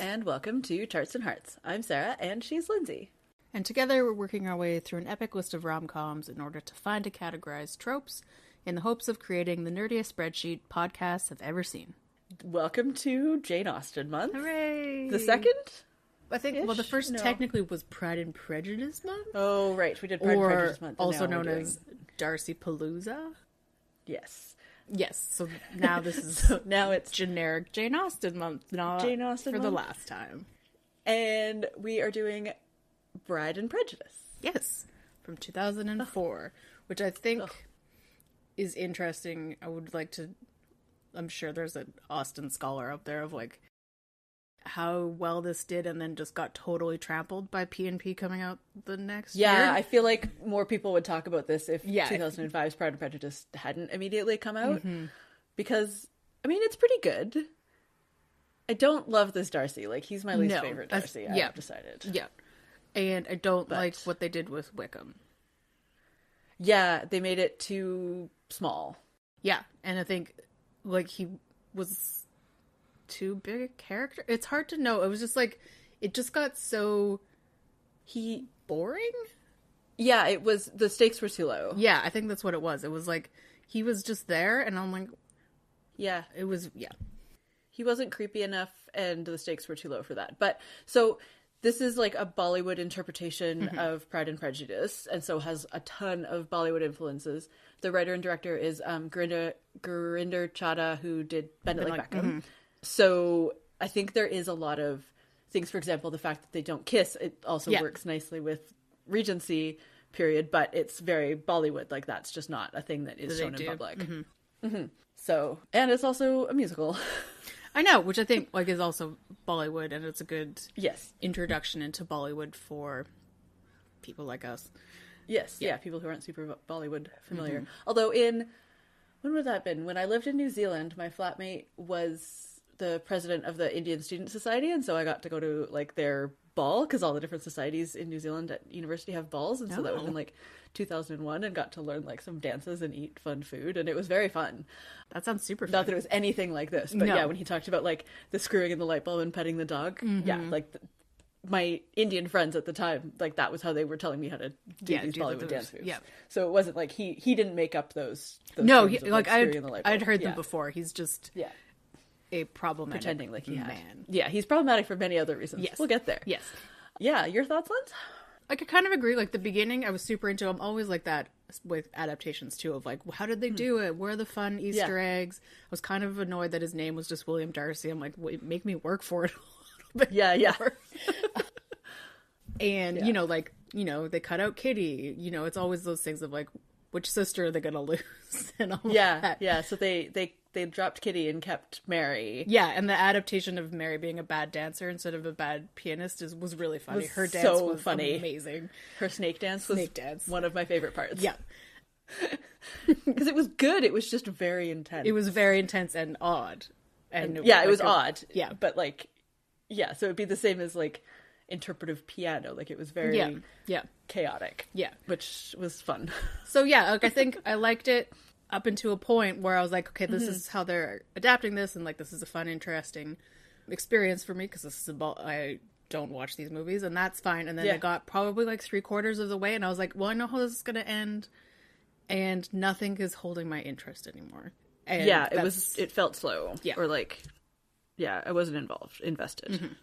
and welcome to Tarts and Hearts. I'm Sarah, and she's Lindsay. And together we're working our way through an epic list of rom-coms in order to find and categorize tropes in the hopes of creating the nerdiest spreadsheet podcasts have ever seen. Welcome to Jane Austen month. Hooray! The second? I think, well, the first technically was Pride and Prejudice month. Oh, right. We did Pride and Prejudice month. Also known as Darcy Palooza. Yes. Yes, so now this is now it's generic Jane Austen month, not Jane Austen for month? The last time. And we are doing Bride and Prejudice. Yes, from 2004, which I think is interesting. I would like to, I'm sure there's an Austen scholar out there of like how well this did and then just got totally trampled by P&P coming out the next year. Yeah, I feel like more people would talk about this if 2005's Pride and Prejudice hadn't immediately come out. Mm-hmm. Because, I mean, it's pretty good. I don't love this Darcy. Like, he's my least favorite Darcy, I've decided. Yeah. And I don't like what they did with Wickham. Yeah, they made it too small. Yeah, and I think, like, he was too big a character. It's hard to know. It was just like, it just got so boring. Yeah, it was, the stakes were too low. Yeah, I think that's what it was. It was like, he was just there, and I'm like, yeah. It was, yeah. He wasn't creepy enough, and the stakes were too low for that. But, so, this is like a Bollywood interpretation of Pride and Prejudice, and so has a ton of Bollywood influences. The writer and director is Gurinder Chadha, who did Bend It Like Beckham. Mm-hmm. So I think there is a lot of things, for example, the fact that they don't kiss, it also works nicely with Regency period, but it's very Bollywood. Like, that's just not a thing that is shown in public. Mm-hmm. Mm-hmm. So, and it's also a musical. I know, which I think like is also Bollywood, and it's a good introduction into Bollywood for people like us. Yes, yeah, people who aren't super Bollywood familiar. Mm-hmm. Although when would that have been? When I lived in New Zealand, my flatmate was the president of the Indian Student Society, and so I got to go to like their ball, because all the different societies in New Zealand at university have balls, and so that was in like 2001, and got to learn like some dances and eat fun food, and it was very fun. That sounds super fun. Not that it was anything like this, but yeah, when he talked about like the screwing in the light bulb and petting the dog, like my Indian friends at the time, like that was how they were telling me how to do these Bollywood dance moves. Yeah. So it wasn't like he didn't make up those no, terms of, like I'd heard them yeah. before. He's just a problematic pretending like he man. Had. Yeah, he's problematic for many other reasons. Yes. We'll get there. Yes. Yeah, your thoughts, Liz? Like, I kind of agree. Like, the beginning, I was super into. I'm always like that with adaptations, too, of like, how did they do it? Where are the fun Easter eggs? I was kind of annoyed that his name was just William Darcy. I'm like, wait, make me work for it a little bit. Yeah. And, you know, like, you know, they cut out Kitty. You know, it's always those things of like, which sister are they going to lose? And all that. Yeah. So they dropped Kitty and kept Mary. Yeah, and the adaptation of Mary being a bad dancer instead of a bad pianist was really funny. Her dance was funny. Amazing. Her snake dance was one of my favorite parts. Yeah. Because it was good. It was just very intense. It was very intense and odd. And it was odd. Yeah. But like, yeah, so it'd be the same as like interpretive piano. Like, it was very chaotic. Yeah. Which was fun. So yeah, like I think I liked it up into a point where I was like, okay, this is how they're adapting this, and like this is a fun, interesting experience for me, because this is I don't watch these movies, and that's fine. And then I got probably like 3/4 of the way, and I was like, well, I know how this is going to end, and nothing is holding my interest anymore. And it felt slow. Yeah. Or like, I wasn't invested. Mm-hmm.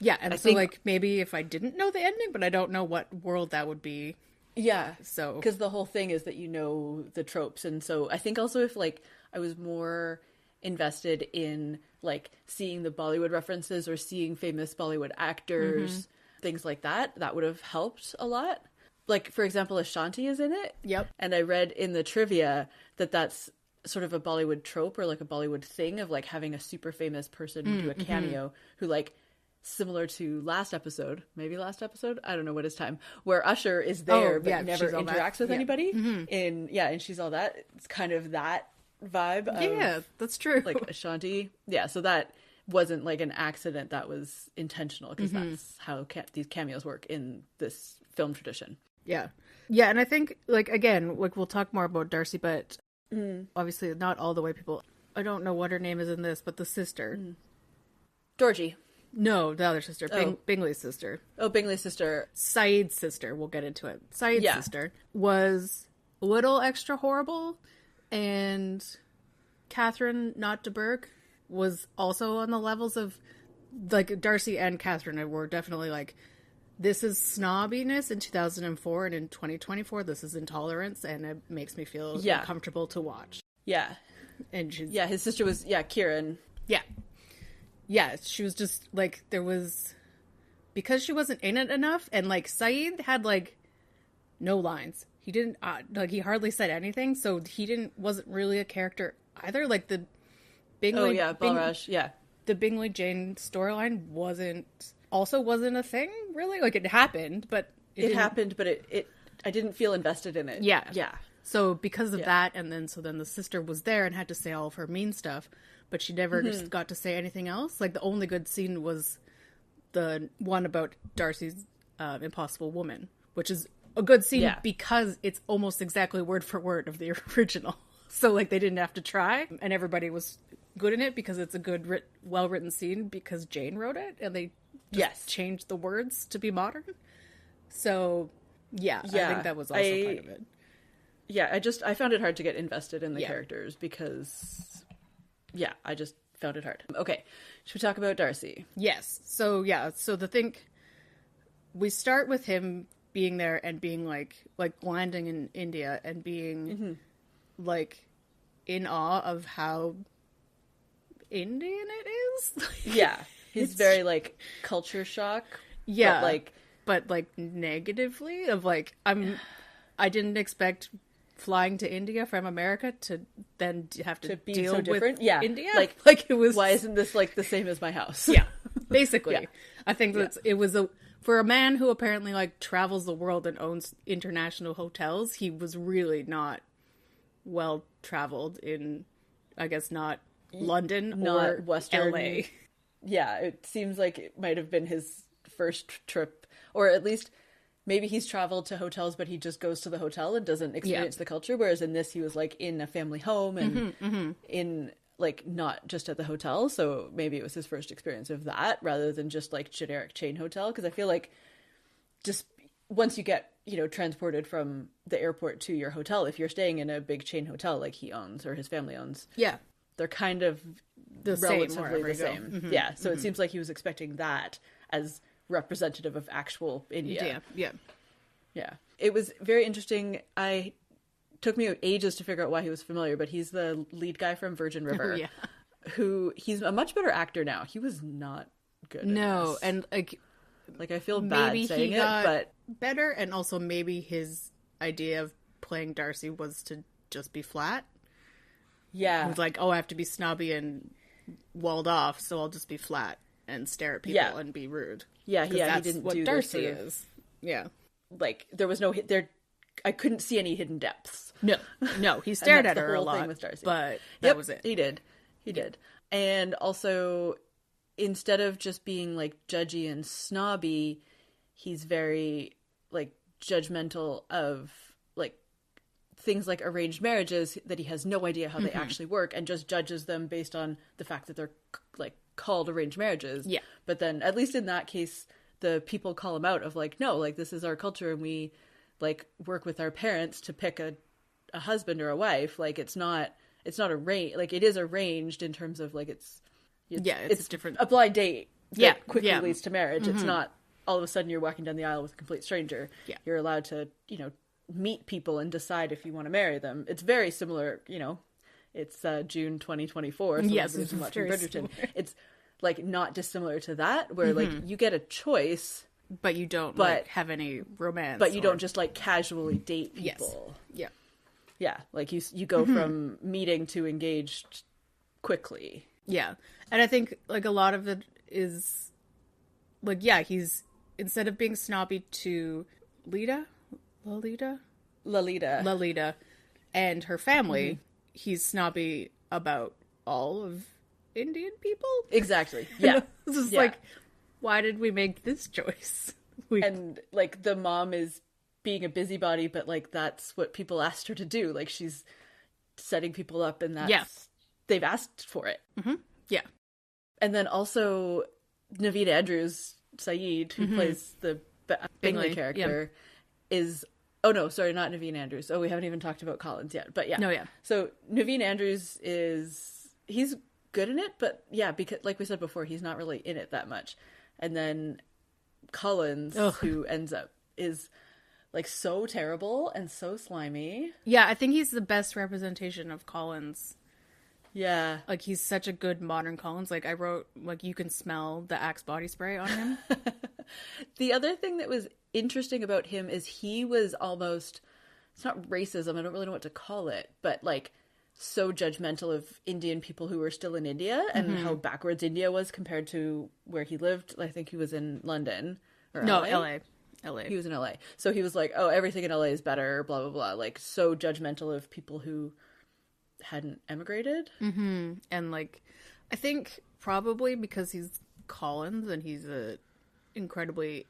Yeah, and I think, like, maybe if I didn't know the ending, but I don't know what world that would be. Yeah. So, because the whole thing is that you know the tropes, and so I think also if like I was more invested in like seeing the Bollywood references or seeing famous Bollywood actors, things like that, that would have helped a lot. Like, for example, Ashanti is in it. Yep. And I read in the trivia that that's sort of a Bollywood trope or like a Bollywood thing of like having a super famous person do a cameo who like, similar to last episode, I don't know what is time, where Usher is there but never interacts with anybody. And she's all that. It's kind of that vibe of, that's true, like Ashanti. So that wasn't like an accident, that was intentional, because that's how these cameos work in this film tradition. And I think, like, again, like, we'll talk more about Darcy, but obviously not all the way people, I don't know what her name is in this, but the sister. Georgie. No, the other sister. Oh. Bingley's sister. Oh, Bingley's sister. Saeed's sister. We'll get into it. Saeed's sister was a little extra horrible, and Catherine, not de Bourgh, was also on the levels of, like, Darcy and Catherine were definitely like, this is snobbiness in 2004, and in 2024 this is intolerance, and it makes me feel uncomfortable to watch. Yeah. And she's... Yeah, his sister was, Kieran. Yeah. Yeah, she was just, like, there was... Because she wasn't in it enough, and, like, Saeed had, like, no lines. He didn't, he hardly said anything, so he wasn't really a character either. Like, the Bingley... Oh, yeah, Balraj, The Bingley Jane storyline wasn't a thing, really. Like, it happened, but... It happened, but I didn't feel invested in it. Yeah. Yeah. So, because of that, and then the sister was there and had to say all of her mean stuff, but she never just got to say anything else. Like, the only good scene was the one about Darcy's Impossible Woman, which is a good scene because it's almost exactly word for word of the original. So, like, they didn't have to try, and everybody was good in it because it's a good, well-written scene because Jane wrote it, and they just changed the words to be modern. So, I think that was also part of it. Yeah, I found it hard to get invested in the characters because, I just found it hard. Okay, should we talk about Darcy? Yes. So we start with him being there and being like landing in India and being like in awe of how Indian it is. Yeah, he's very like culture shock. Yeah, but negatively of like I didn't expect flying to India from America to then have to be deal so different. with India. Like it was. Why isn't this like the same as my house? Yeah, basically. I think it was for a man who apparently like travels the world and owns international hotels. He was really not well traveled in, I guess, not London or Western LA. Yeah, it seems like it might have been his first trip, or at least maybe he's traveled to hotels, but he just goes to the hotel and doesn't experience the culture. Whereas in this, he was like in a family home and in like not just at the hotel. So maybe it was his first experience of that rather than just like generic chain hotel. Because I feel like just once you get, transported from the airport to your hotel, if you're staying in a big chain hotel like he owns or his family owns, they're kind of relatively the same. Yeah. So it seems like he was expecting that as representative of actual India. Yeah. It was very interesting. Took me ages to figure out why he was familiar, but he's the lead guy from Virgin River, who he's a much better actor now. He was not good. No, and like I feel bad saying it, but better, and also maybe his idea of playing Darcy was to just be flat. Yeah, he was like, I have to be snobby and walled off, so I'll just be flat and stare at people and be rude. Yeah, he didn't what do Darcy this is. Yeah, like there was no there. I couldn't see any hidden depths. No, he stared at her a lot, with Darcy. But that was it. He did. And also, instead of just being like judgy and snobby, he's very like judgmental of like things like arranged marriages that he has no idea how they actually work and just judges them based on the fact that they're like called arranged marriages. Yeah. But then at least in that case, the people call him out of like, no, like this is our culture and we like work with our parents to pick a husband or a wife. Like it's not arranged. Like it is arranged in terms of like it's different. A blind date that quickly leads to marriage. It's not all of a sudden you're walking down the aisle with a complete stranger. Yeah. You're allowed to, meet people and decide if you want to marry them. It's very similar, it's June 2024. So yes, it's watching Bridgerton. Similar. It's like not dissimilar to that where like you get a choice. But you don't have any romance. But you don't just like casually date people. Yes. Yeah. Like you go from meeting to engaged quickly. Yeah. And I think like a lot of it is like, he's instead of being snobby to Lolita and her family, he's snobby about all of Indian people. Exactly. Yeah. It's just like, why did we make this choice? And like the mom is being a busybody, but like that's what people asked her to do. Like she's setting people up and they've asked for it. Yeah. And then also Naveen Andrews, Saeed, who plays the Bingley character, is... Oh, no, sorry, not Naveen Andrews. Oh, we haven't even talked about Collins yet. But yeah. No, yeah. So Naveen Andrews he's good in it, but yeah, because like we said before, he's not really in it that much. And then Collins, who ends up, is like so terrible and so slimy. Yeah, I think he's the best representation of Collins. Yeah. Like, he's such a good modern Collins. Like, I wrote, like, you can smell the Axe body spray on him. The other thing that was interesting about him is he was almost, it's not racism, I don't really know what to call it, but like so judgmental of Indian people who were still in India and how backwards India was compared to where he lived. I think he was in London or LA. LA. He was in LA. So he was like, oh, everything in LA is better, blah, blah, blah. Like so judgmental of people who hadn't emigrated. Mm-hmm. And like, I think probably because he's Collins and he's a incredibly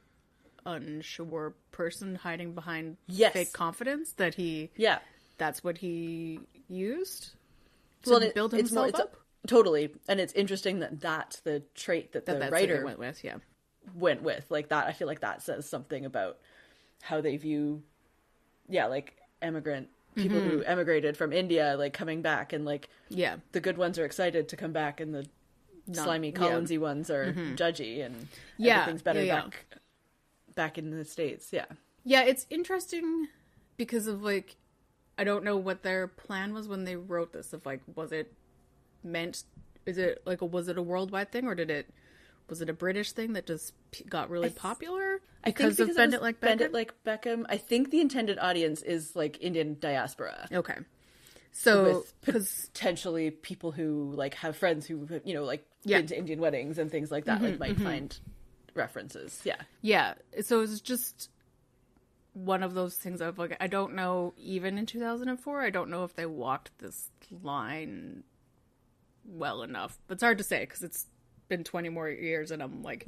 unsure person hiding behind fake confidence that that's what he used to build himself up. Totally. And it's interesting that that's the trait that the writer went with. Like that, I feel like that says something about how they view like immigrant people who emigrated from India, like coming back, and like the good ones are excited to come back and the slimy Collinsy ones are judgy and everything's better back in the States. Yeah, it's interesting because of like, I don't know what their plan was when they wrote this. Of like, was it a worldwide thing, or was it a British thing that just got really popular because of Bend It Like Beckham? Bend It Like Beckham. I think the intended audience is like Indian diaspora. Okay. So, with potentially people who like have friends who, you know, like been to Indian weddings and things like that, like might find references. Yeah. So it's just one of those things of like, I don't know, even in 2004, I don't know if they walked this line well enough. But it's hard to say because it's been 20 more years and I'm like,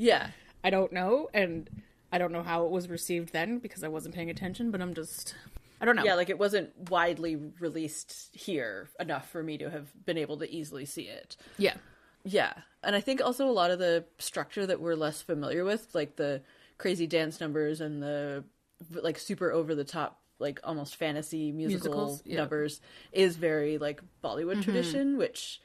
I don't know. And I don't know how it was received then because I wasn't paying attention, but I don't know. Yeah, like it wasn't widely released here enough for me to have been able to easily see it. Yeah. Yeah. And I think also a lot of the structure that we're less familiar with, like the crazy dance numbers and the like super over the top, like almost fantasy musicals numbers is very like Bollywood tradition, which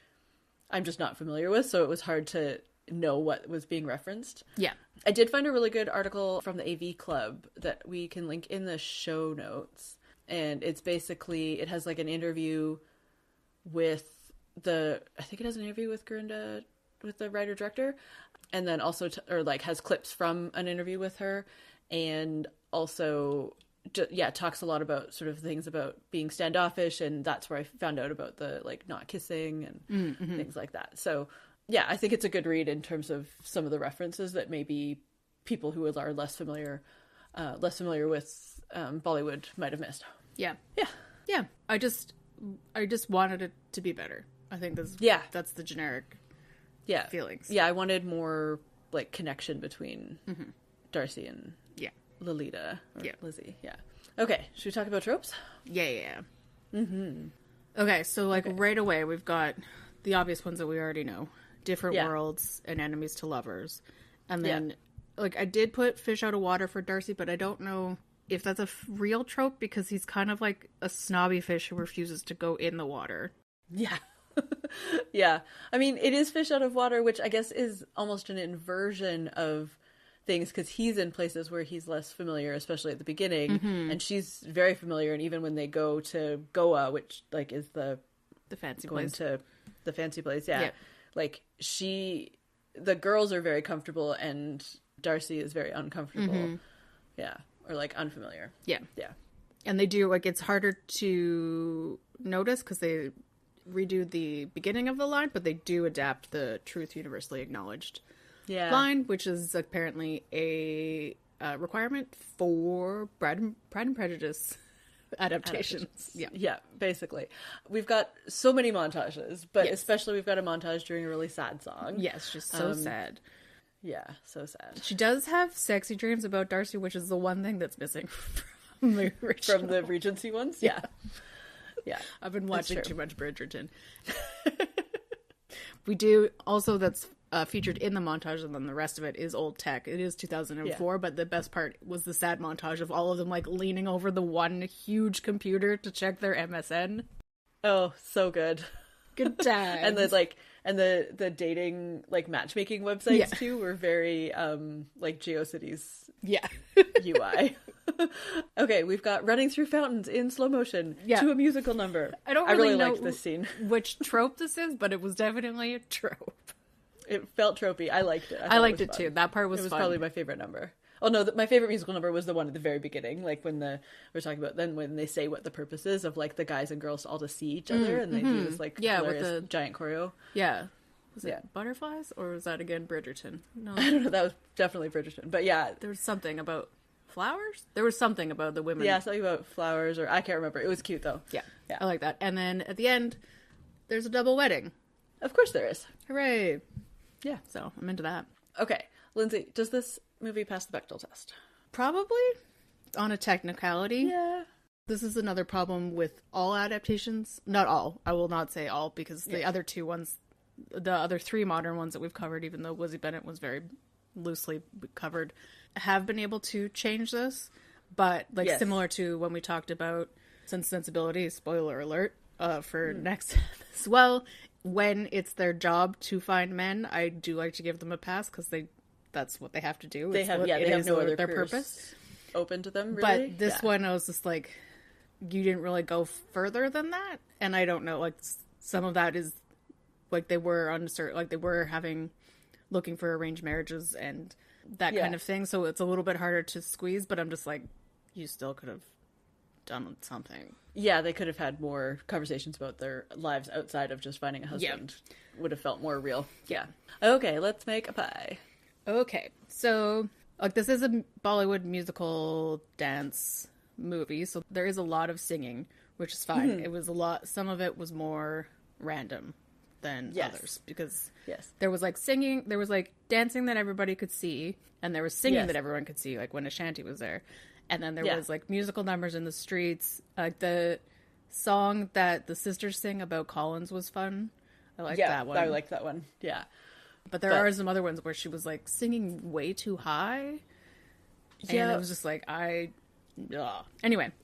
I'm just not familiar with. So it was hard to know what was being referenced. Yeah. I did find a really good article from the AV Club that we can link in the show notes. And it's basically, it has like an interview with I think it has an interview with Gerinda, with the writer-director. And then also, has clips from an interview with her. And also, talks a lot about sort of things about being standoffish. And that's where I found out about the like not kissing and things like that. So yeah, I think it's a good read in terms of some of the references that maybe people who are less familiar with Bollywood might have missed. Yeah. I just wanted it to be better. I think that's the generic feelings. Yeah, I wanted more like connection between Darcy and Lolita or Lizzie. Yeah. Okay, should we talk about tropes? Yeah. Okay, so like right away we've got the obvious ones that we already know. Different worlds and enemies to lovers. And then like I did put fish out of water for Darcy, but I don't know if that's a real trope because he's kind of like a snobby fish who refuses to go in the water. Yeah. Yeah. I mean, it is fish out of water, which I guess is almost an inversion of things because he's in places where he's less familiar, especially at the beginning. And she's very familiar. And even when they go to Goa, which like is the fancy going place. To the fancy place. Yeah. Like the girls are very comfortable and Darcy is very uncomfortable. Yeah. Or like unfamiliar. Yeah. Yeah. And they do, like, it's harder to notice because they redo the beginning of the line, but they do adapt the truth universally acknowledged line, which is apparently a requirement for Bride and Prejudice adaptations. Yeah, basically. We've got so many montages, but especially we've got a montage during a really sad song. Yes, just so sad. Yeah, so sad. She does have sexy dreams about Darcy, which is the one thing that's missing from the original. From the Regency ones? Yeah. I've been watching too much Bridgerton. We do, also that's featured in the montage, and then the rest of it is old tech. It is 2004, but the best part was the sad montage of all of them like leaning over the one huge computer to check their MSN. Oh, so good. Good times. And the dating like matchmaking websites too were very like GeoCities UI. Okay, we've got running through fountains in slow motion to a musical number. I really know liked this scene. Which trope this is, but it was definitely a trope. It felt tropey. I liked it. I liked it too. That part was fun. It was probably my favorite number. Oh no, my favorite musical number was the one at the very beginning, like when we're talking about then when they say what the purpose is of like the guys and girls all to see each other, and they do this like hilarious with the giant choreo. Yeah. Was it Butterflies, or was that again Bridgerton? No, I don't know. That was definitely Bridgerton, but yeah, there was something about flowers. There was something about the women. Yeah, something about flowers, or I can't remember. It was cute though. Yeah, I like that. And then at the end, there's a double wedding. Of course there is. Hooray! Yeah, so I'm into that. Okay, Lindsay, does this movie pass the Bechdel test? Probably, on a technicality. Yeah. This is another problem with all adaptations. Not all. I will not say all, because the other two ones, the other three modern ones that we've covered, even though Lizzie Bennet was very loosely covered, have been able to change this. But like similar to when we talked about Sense and Sensibility, spoiler alert, for next as well, when it's their job to find men, I do like to give them a pass, because that's what they have to do. They have no other their purpose open to them, really. But this one, I was just like, you didn't really go further than that. And I don't know, like, some of that is like they were uncertain, like they were looking for arranged marriages and that kind of thing. So it's a little bit harder to squeeze, but I'm just like, you still could have done something. Yeah, they could have had more conversations about their lives outside of just finding a husband. Would have felt more real. Yeah. Okay, let's make a pie. Okay, so like this is a Bollywood musical dance movie, so there is a lot of singing, which is fine. Mm-hmm. It was a lot. Some of it was more random than others, because there was like singing, there was like dancing that everybody could see, and there was singing that everyone could see, like when Ashanti was there, and then there was like musical numbers in the streets. Like the song that the sisters sing about Collins was fun. I like that one. I like that one. Yeah. But there are some other ones where she was like singing way too high. Yeah. And it was just like, anyway,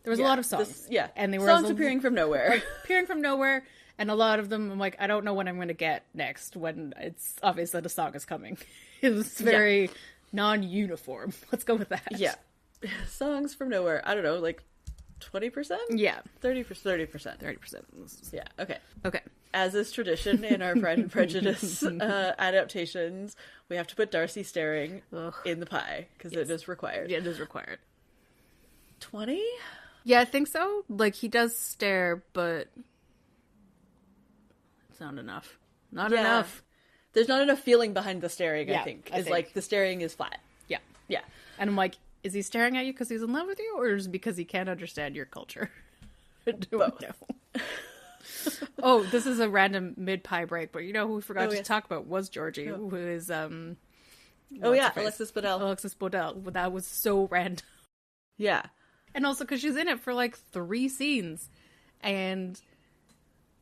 there was a lot of songs. And they were songs appearing from nowhere. Like, appearing from nowhere. And a lot of them, I'm like, I don't know what I'm going to get next when it's obvious that a song is coming. It was very non-uniform. Let's go with that. Yeah. Songs from nowhere. I don't know, like 20%? Yeah. 30%. 30%. Yeah, okay. Okay. As is tradition in our Pride and Prejudice adaptations, we have to put Darcy staring in the pie, because it is required. Yeah, it is required. 20? Yeah, I think so. Like, he does stare, but it's not enough. Not enough. There's not enough feeling behind the staring, I think. Like, the staring is flat. Yeah. Yeah. And I'm like, is he staring at you because he's in love with you, or is it because he can't understand your culture? I don't know. Oh, this is a random mid-pie break, but you know who we forgot to talk about was Georgie, who is, Alexis Bledel. Alexis Bledel. That was so random. Yeah. And also because she's in it for, like, 3 scenes. And,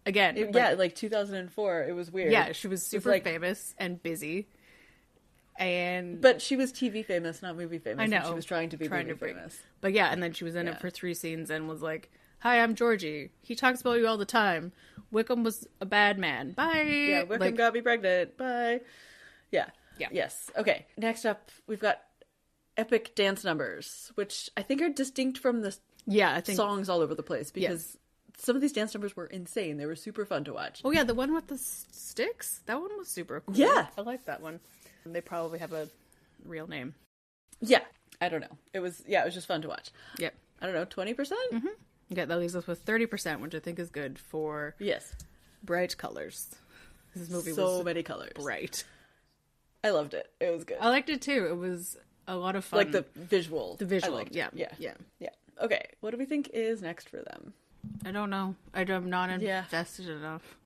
again... like 2004. It was weird. Yeah, she was super famous and busy. But she was TV famous, not movie famous. I know. And she was trying to be movie famous. But yeah, and then she was in it for 3 scenes and was like, hi, I'm Georgie. He talks about you all the time. Wickham was a bad man. Bye. Yeah, Wickham got me pregnant. Bye. Yeah. Yeah. Yes. Okay. Next up, we've got epic dance numbers, which I think are distinct from the songs all over the place, because some of these dance numbers were insane. They were super fun to watch. Oh yeah, the one with the sticks? That one was super cool. Yeah. I like that one. They probably have a real name. Yeah. I don't know. It was just fun to watch. Yep. I don't know, 20%? Mm-hmm. Okay, that leaves us with 30%, which I think is good for bright colors. This movie was so many colors. Bright. I loved it. It was good. I liked it too. It was a lot of fun. Like the visual. Yeah. Okay, what do we think is next for them? I don't know. I'm not invested enough.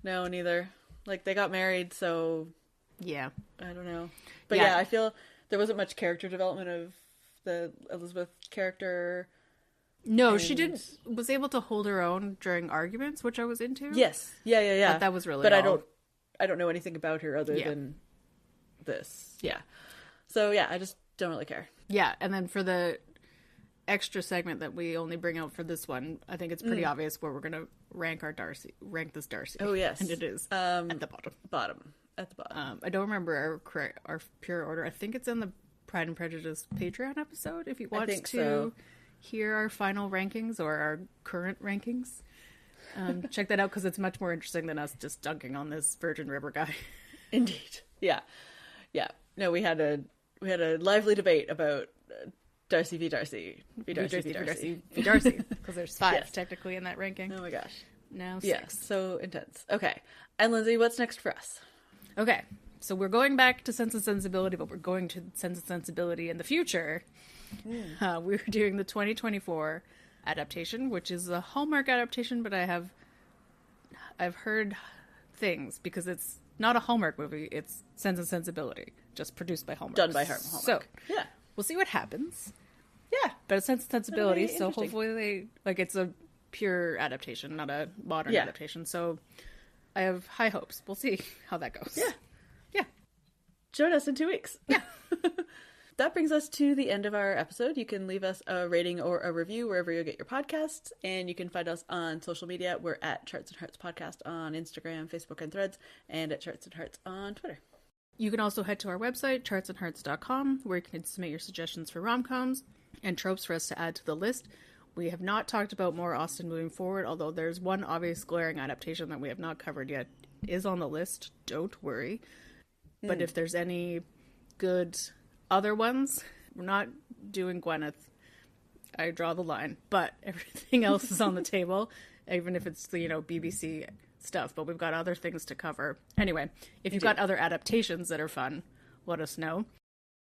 No, neither. Like, they got married, so... Yeah. I don't know. But I feel there wasn't much character development of the Elizabeth character. No, she was able to hold her own during arguments, which I was into. Yes. Yeah. But that was really But I don't know anything about her other than this. Yeah. So yeah, I just don't really care. Yeah, and then for the extra segment that we only bring out for this one, I think it's pretty obvious where we're going to rank this Darcy. Oh, yes. And it is at the bottom. At the bottom. I don't remember our pure order. I think it's in the Pride and Prejudice Patreon episode, if you want to hear our final rankings or our current rankings. Check that out, because it's much more interesting than us just dunking on this Virgin River guy. Indeed. Yeah. No, we had a lively debate about Darcy v. Darcy. V. Darcy v. Darcy. V. Darcy. Because there's 5 technically in that ranking. Oh my gosh. Now 6. Yes, so intense. Okay. And Lindsay, what's next for us? Okay. So we're going back to Sense and Sensibility, but we're going to Sense and Sensibility in the future. We're doing the 2024 adaptation, which is a Hallmark adaptation, but I've heard things, because it's not a Hallmark movie, it's Sense and Sensibility, just produced by Hallmark. Done by Hallmark. So, yeah. We'll see what happens. Yeah. But it's Sense and Sensibility, so hopefully it's a pure adaptation, not a modern adaptation. So I have high hopes. We'll see how that goes. Yeah. Yeah. Join us in 2 weeks. Yeah. That brings us to the end of our episode. You can leave us a rating or a review wherever you get your podcasts, and you can find us on social media. We're at Charts and Hearts Podcast on Instagram, Facebook, and Threads, and at Charts and Hearts on Twitter. You can also head to our website, chartsandhearts.com, where you can submit your suggestions for rom-coms and tropes for us to add to the list. We have not talked about more Austen moving forward, although there's one obvious glaring adaptation that we have not covered yet is on the list. Don't worry. But if there's any good other ones, we're not doing Gwyneth. I draw the line. But everything else is on the table, even if it's the, BBC stuff. But we've got other things to cover. Anyway, if you've got other adaptations that are fun, let us know.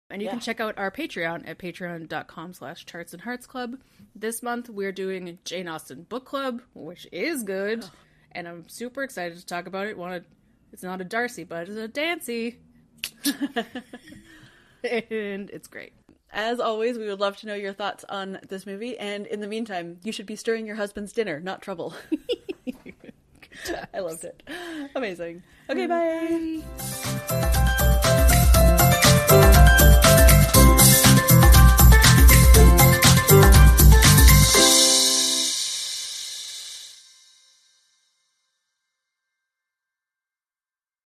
And you can check out our Patreon at patreon.com/chartsandheartsclub. This month, we're doing Jane Austen Book Club, which is good. And I'm super excited to talk about it. It's not a Darcy, but it's a Dancy. And it's great. As always, we would love to know your thoughts on this movie. And in the meantime, you should be stirring your husband's dinner, not trouble. I loved it. Amazing. Okay, bye.